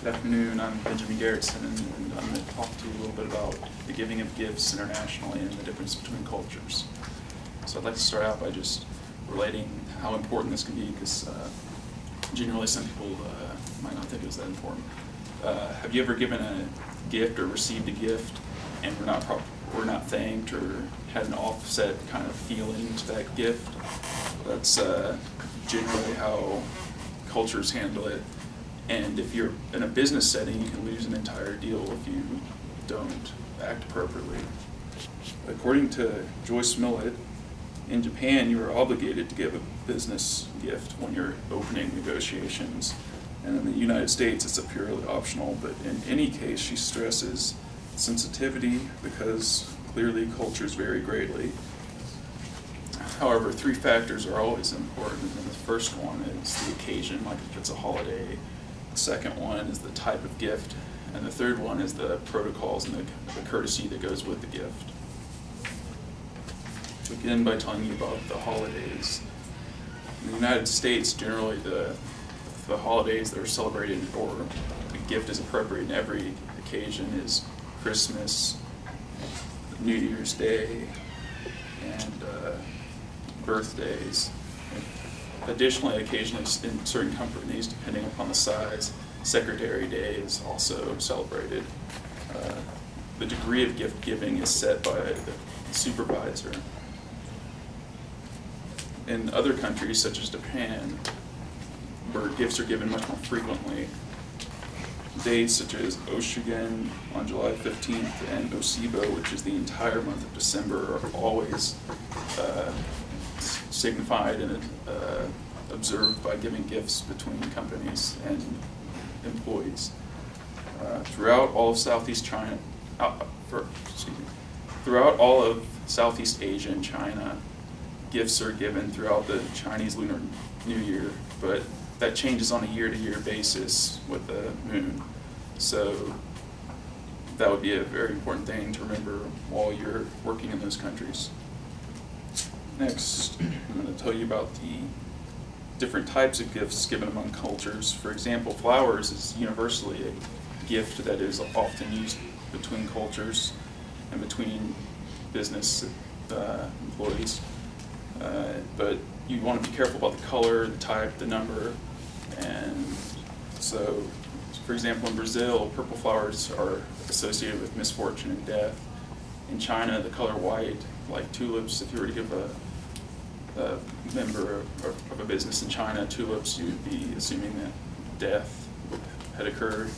Good afternoon, I'm Benjimain Garretson, and I'm going to talk to you a little bit about the giving of gifts internationally and the difference between cultures. So I'd like to start out by just relating how important this can be, because generally some people might not think it was that important. Have you ever given a gift or received a gift and were not thanked or had an offset kind of feeling to that gift? That's generally how cultures handle it. And if you're in a business setting, you can lose an entire deal if you don't act appropriately. According to Joyce Millett, in Japan, you are obligated to give a business gift when you're opening negotiations. And in the United States, it's a purely optional. But in any case, she stresses sensitivity because clearly cultures vary greatly. However, three factors are always important. And the first one is the occasion, like if it's a holiday. The second one is the type of gift, and the third one is the protocols and the courtesy that goes with the gift. To begin by telling you about the holidays. In the United States, generally the holidays that are celebrated or the gift is appropriate in every occasion is Christmas, New Year's Day, and birthdays. Additionally, occasionally in certain companies, depending upon the size, Secretary Day is also celebrated. The degree of gift giving is set by the supervisor. In other countries, such as Japan, where gifts are given much more frequently, dates such as Oshugen on July 15th and Osibo, which is the entire month of December, are always signified and observed by giving gifts between companies and employees. Throughout all of Southeast China, throughout all of Southeast Asia and China, gifts are given throughout the Chinese Lunar New Year, but that changes on a year-to-year basis with the moon. So that would be a very important thing to remember while you're working in those countries. Next, I'm going to tell you about the different types of gifts given among cultures. For example, flowers is universally a gift that is often used between cultures and between business employees. But you want to be careful about the color, the type, the number. And so, for example, in Brazil, purple flowers are associated with misfortune and death. In China, the color white, like tulips, if you were to give a member of a business in China tulips, you would be assuming that death had occurred.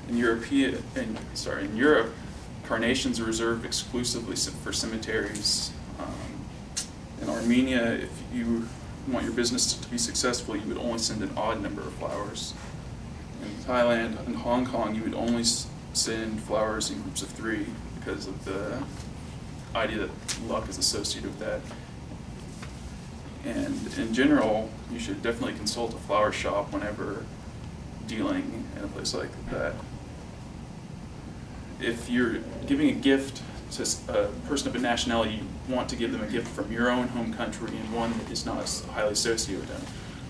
In Europe, carnations are reserved exclusively for cemeteries. In Armenia, if you want your business to be successful, you would only send an odd number of flowers. In Thailand and Hong Kong, you would only send flowers in groups of 3 because of the idea that luck is associated with that. And in general, you should definitely consult a flower shop whenever dealing in a place like that. If you're giving a gift to a person of a nationality, you want to give them a gift from your own home country and one that is not highly associated with them.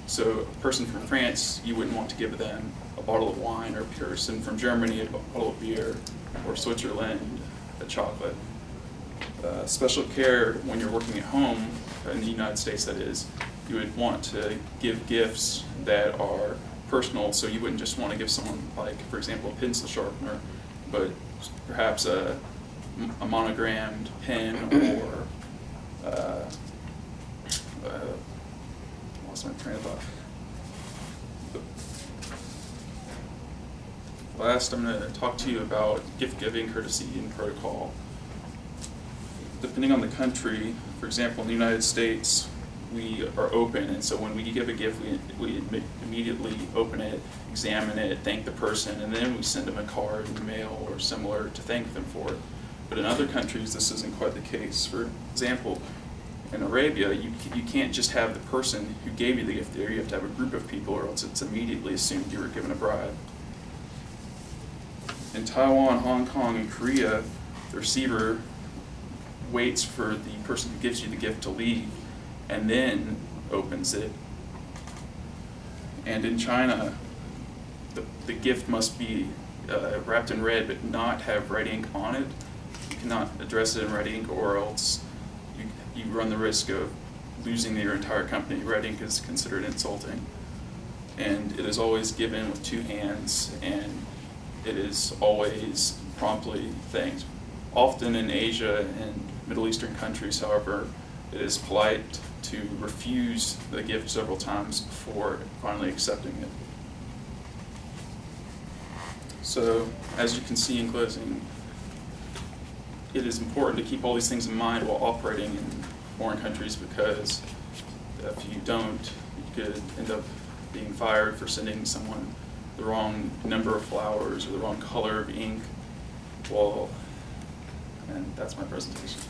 So a person from France, you wouldn't want to give them a bottle of wine, or a person from Germany, a bottle of beer, or Switzerland, a chocolate. Special care when you're working at home, in the United States that is, you would want to give gifts that are personal, so you wouldn't just want to give someone, like, for example, a pencil sharpener, but perhaps a monogrammed pen, or lost my train of thought. Last, I'm going to talk to you about gift giving, courtesy, and protocol. Depending on the country, for example, in the United States, we are open, and so when we give a gift, we immediately open it, examine it, thank the person, and then we send them a card in the mail or similar to thank them for it. But in other countries, this isn't quite the case. For example, in Arabia, you can't just have the person who gave you the gift there. You have to have a group of people, or else it's immediately assumed you were given a bribe. In Taiwan, Hong Kong, and Korea, the receiver waits for the person who gives you the gift to leave and then opens it. And in China, the gift must be wrapped in red but not have red ink on it. You cannot address it in red ink, or else you run the risk of losing your entire company. Red ink is considered insulting. And it is always given with 2 hands, and it is always promptly thanked. Often in Asia and Middle Eastern countries, however, it is polite to refuse the gift several times before finally accepting it. So, as you can see in closing, it is important to keep all these things in mind while operating in foreign countries, because if you don't, you could end up being fired for sending someone the wrong number of flowers or the wrong color of ink. Well, and that's my presentation.